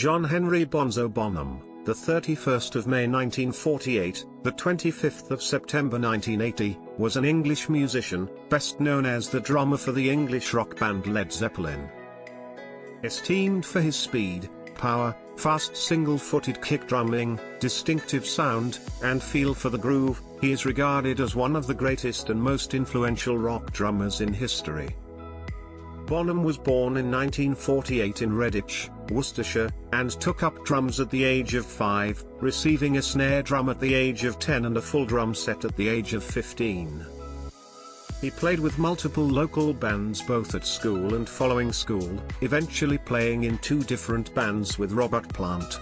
John Henry Bonzo Bonham, the 31st of May 1948, the 25th of September 1980, was an English musician, best known as the drummer for the English rock band Led Zeppelin. Esteemed for his speed, power, fast single-footed kick drumming, distinctive sound, and feel for the groove, he is regarded as one of the greatest and most influential rock drummers in history. Bonham was born in 1948 in Redditch, Worcestershire, and took up drums at the age of 5, receiving a snare drum at the age of 10 and a full drum set at the age of 15. He played with multiple local bands both at school and following school, eventually playing in 2 different bands with Robert Plant.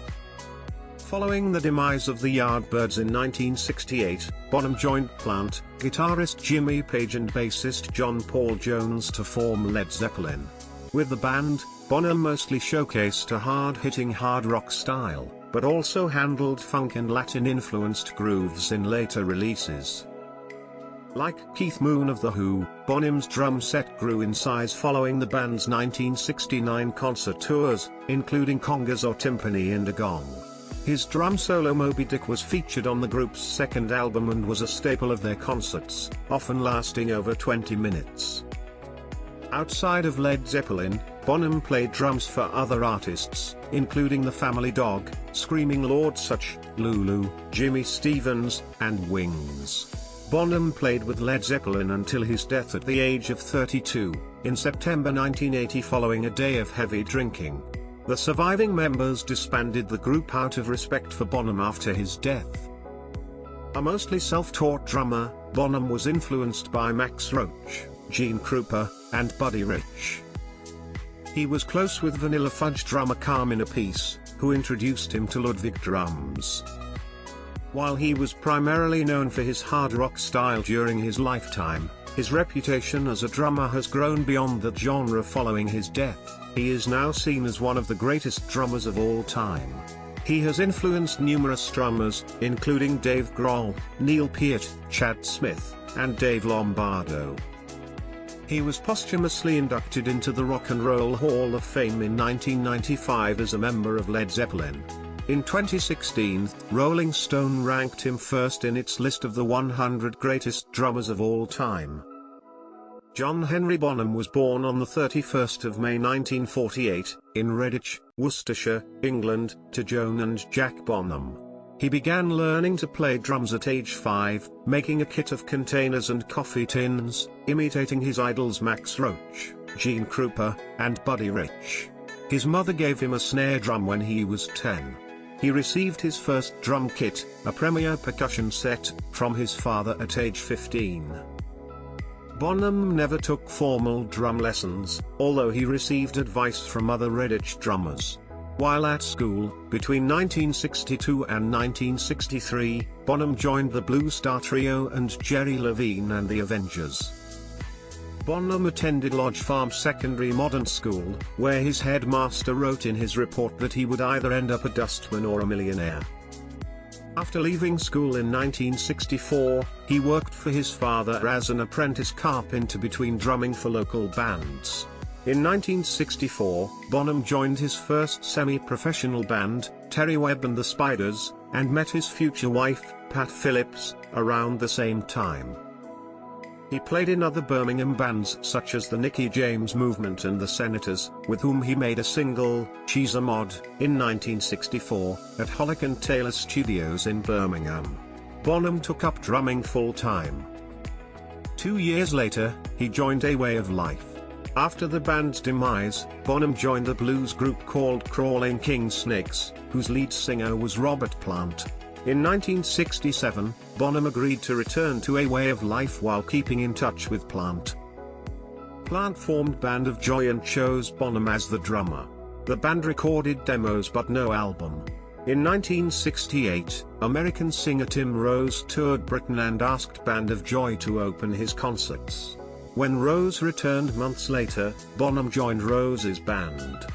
Following the demise of the Yardbirds in 1968, Bonham joined Plant, guitarist Jimmy Page and bassist John Paul Jones to form Led Zeppelin. With the band, Bonham mostly showcased a hard-hitting hard rock style, but also handled funk and Latin-influenced grooves in later releases. Like Keith Moon of The Who, Bonham's drum set grew in size following the band's 1969 concert tours, including congas or timpani and a gong. His drum solo Moby Dick was featured on the group's second album and was a staple of their concerts, often lasting over 20 minutes. Outside of Led Zeppelin, Bonham played drums for other artists, including The Family Dog, Screaming Lord Sutch, Lulu, Jimmy Stevens, and Wings. Bonham played with Led Zeppelin until his death at the age of 32, in September 1980 following a day of heavy drinking. The surviving members disbanded the group out of respect for Bonham after his death. A mostly self-taught drummer, Bonham was influenced by Max Roach, Gene Krupa, and Buddy Rich. He was close with Vanilla Fudge drummer Carmine Appice, who introduced him to Ludwig drums. While he was primarily known for his hard rock style during his lifetime, his reputation as a drummer has grown beyond that genre following his death. He is now seen as one of the greatest drummers of all time. He has influenced numerous drummers, including Dave Grohl, Neil Peart, Chad Smith, and Dave Lombardo. He was posthumously inducted into the Rock and Roll Hall of Fame in 1995 as a member of Led Zeppelin. In 2016, Rolling Stone ranked him first in its list of the 100 greatest drummers of all time. John Henry Bonham was born on the 31st of May 1948, in Redditch, Worcestershire, England, to Joan and Jack Bonham. He began learning to play drums at age 5, making a kit of containers and coffee tins, imitating his idols Max Roach, Gene Krupa, and Buddy Rich. His mother gave him a snare drum when he was 10. He received his first drum kit, a Premier percussion set, from his father at age 15. Bonham never took formal drum lessons, although he received advice from other Redditch drummers. While at school, between 1962 and 1963, Bonham joined the Blue Star Trio and Jerry Levine and the Avengers. Bonham attended Lodge Farm Secondary Modern School, where his headmaster wrote in his report that he would either end up a dustman or a millionaire. After leaving school in 1964, he worked for his father as an apprentice carpenter between drumming for local bands. In 1964, Bonham joined his first semi-professional band, Terry Webb and the Spiders, and met his future wife, Pat Phillips, around the same time. He played in other Birmingham bands such as the Nicky James Movement and the Senators, with whom he made a single, She's a Mod, in 1964, at Hollick & Taylor Studios in Birmingham. Bonham took up drumming full-time. 2 years later, he joined A Way of Life. After the band's demise, Bonham joined the blues group called Crawling King Snakes, whose lead singer was Robert Plant. In 1967, Bonham agreed to return to A Way of Life while keeping in touch with Plant. Plant formed Band of Joy and chose Bonham as the drummer. The band recorded demos but no album. In 1968, American singer Tim Rose toured Britain and asked Band of Joy to open his concerts. When Rose returned months later, Bonham joined Rose's band.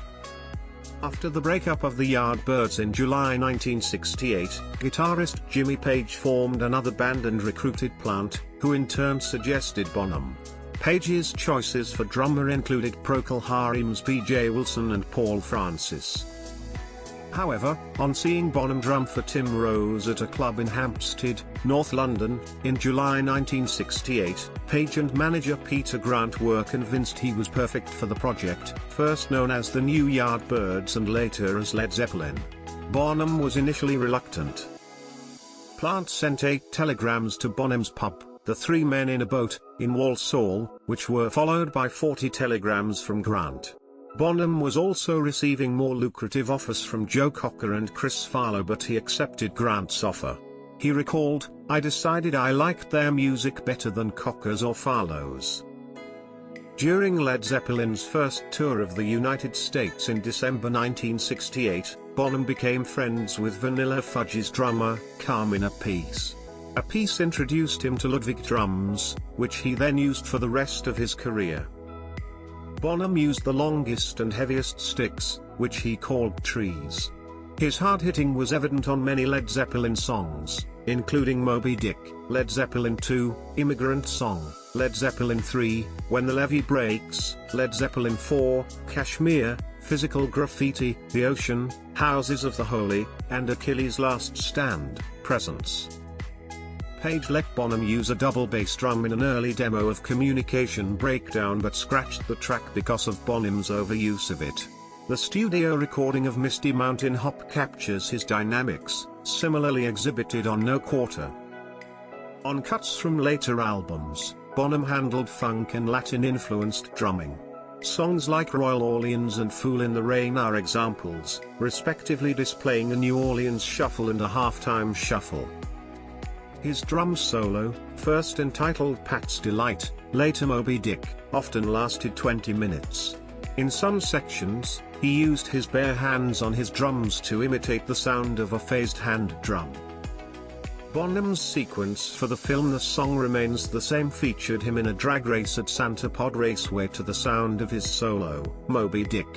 After the breakup of the Yardbirds in July 1968, guitarist Jimmy Page formed another band and recruited Plant, who in turn suggested Bonham. Page's choices for drummer included Procol Harum's B.J. Wilson and Paul Francis. However, on seeing Bonham drum for Tim Rose at a club in Hampstead, North London, in July 1968, Page and manager Peter Grant were convinced he was perfect for the project, first known as the New Yardbirds and later as Led Zeppelin. Bonham was initially reluctant. Plant sent 8 telegrams to Bonham's pub, The Three Men in a Boat, in Walsall, which were followed by 40 telegrams from Grant. Bonham was also receiving more lucrative offers from Joe Cocker and Chris Farlow, but he accepted Grant's offer. He recalled, "I decided I liked their music better than Cocker's or Farlow's." During Led Zeppelin's first tour of the United States in December 1968, Bonham became friends with Vanilla Fudge's drummer, Carmine Appice. Appice introduced him to Ludwig drums, which he then used for the rest of his career. Bonham used the longest and heaviest sticks, which he called trees. His hard hitting was evident on many Led Zeppelin songs, including Moby Dick, Led Zeppelin II, Immigrant Song, Led Zeppelin III, When the Levee Breaks, Led Zeppelin IV, Kashmir, Physical Graffiti, The Ocean, Houses of the Holy, and Achilles' Last Stand, Presence. Page let Bonham use a double bass drum in an early demo of Communication Breakdown, but scratched the track because of Bonham's overuse of it. The studio recording of Misty Mountain Hop captures his dynamics, similarly exhibited on No Quarter. On cuts from later albums, Bonham handled funk and Latin-influenced drumming. Songs like Royal Orleans and Fool in the Rain are examples, respectively displaying a New Orleans shuffle and a halftime shuffle. His drum solo, first entitled Pat's Delight, later Moby Dick, often lasted 20 minutes. In some sections, he used his bare hands on his drums to imitate the sound of a phased hand drum. Bonham's sequence for the film The Song Remains the Same featured him in a drag race at Santa Pod Raceway to the sound of his solo, Moby Dick.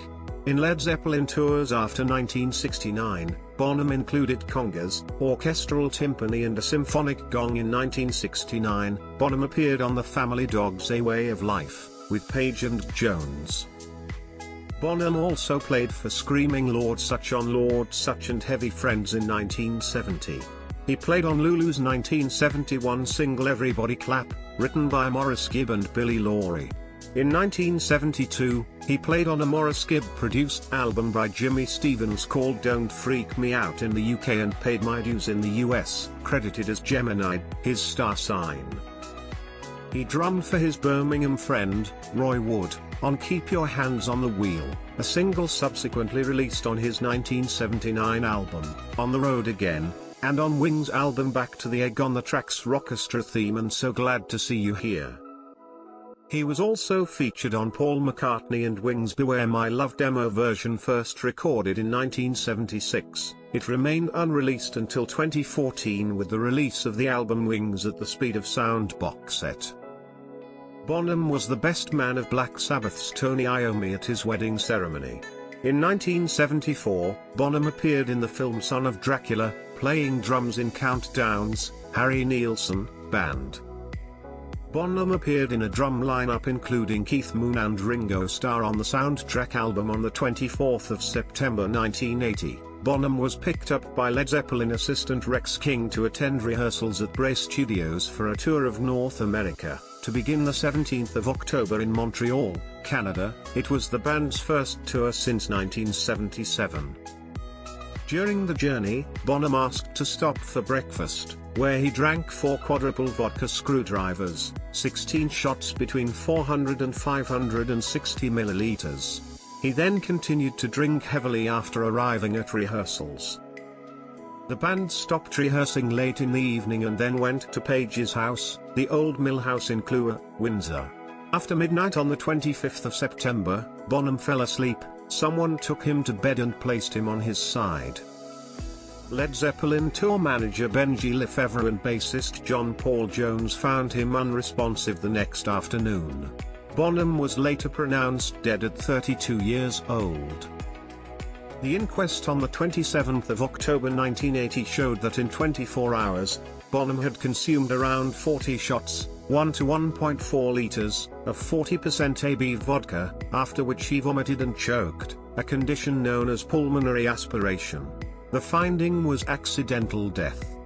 In Led Zeppelin tours after 1969, Bonham included congas, orchestral timpani and a symphonic gong. In 1969, Bonham appeared on The Family Dog's A Way of Life, with Page and Jones. Bonham also played for Screaming Lord Sutch on Lord Sutch and Heavy Friends in 1970. He played on Lulu's 1971 single Everybody Clap, written by Maurice Gibb and Billy Laurie. In 1972, he played on a Maurice Gibb-produced album by Jimmy Stevens called Don't Freak Me Out in the UK and paid my dues in the US, credited as Gemini, his star sign. He drummed for his Birmingham friend, Roy Wood, on Keep Your Hands on the Wheel, a single subsequently released on his 1979 album, On the Road Again, and on Wings' album Back to the Egg on the tracks Rockestra Theme and So Glad to See You Here. He was also featured on Paul McCartney and Wings' Beware My Love demo version, first recorded in 1976. It remained unreleased until 2014 with the release of the album Wings at the Speed of Sound box set. Bonham was the best man of Black Sabbath's Tony Iommi at his wedding ceremony. In 1974, Bonham appeared in the film Son of Dracula, playing drums in Countdown's Harry Nilsson Band. Bonham appeared in a drum lineup including Keith Moon and Ringo Starr on the soundtrack album on the 24th of September 1980. Bonham was picked up by Led Zeppelin assistant Rex King to attend rehearsals at Bray Studios for a tour of North America, to begin the 17th of October in Montreal, Canada. It was the band's first tour since 1977. During the journey, Bonham asked to stop for breakfast, where he drank 4 quadruple vodka screwdrivers, 16 shots between 400 and 560 milliliters. He then continued to drink heavily after arriving at rehearsals. The band stopped rehearsing late in the evening and then went to Page's house, the Old Mill House in Clewer, Windsor. After midnight on the 25th of September, Bonham fell asleep. Someone took him to bed and placed him on his side. Led Zeppelin tour manager Benji Lefevre and bassist John Paul Jones found him unresponsive the next afternoon. Bonham was later pronounced dead at 32 years old. The inquest on the 27th of October 1980 showed that in 24 hours, Bonham had consumed around 40 shots, 1 to 1.4 liters, of 40% AB vodka, after which he vomited and choked, a condition known as pulmonary aspiration. The finding was accidental death.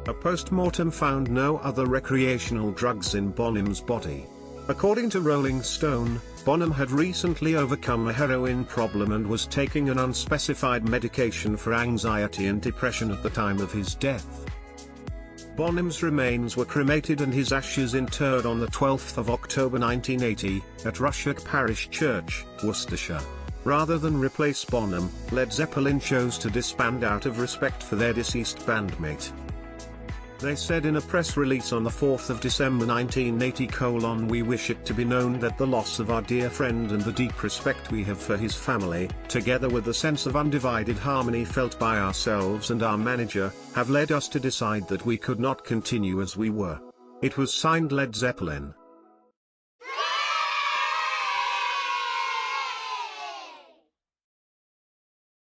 A post-mortem found no other recreational drugs in Bonham's body. According to Rolling Stone, Bonham had recently overcome a heroin problem and was taking an unspecified medication for anxiety and depression at the time of his death. Bonham's remains were cremated and his ashes interred on the 12th of October 1980, at Rushock Parish Church, Worcestershire. Rather than replace Bonham, Led Zeppelin chose to disband out of respect for their deceased bandmate. They said in a press release on the 4th of December 1980: "We wish it to be known that the loss of our dear friend and the deep respect we have for his family, together with the sense of undivided harmony felt by ourselves and our manager, have led us to decide that we could not continue as we were." It was signed Led Zeppelin.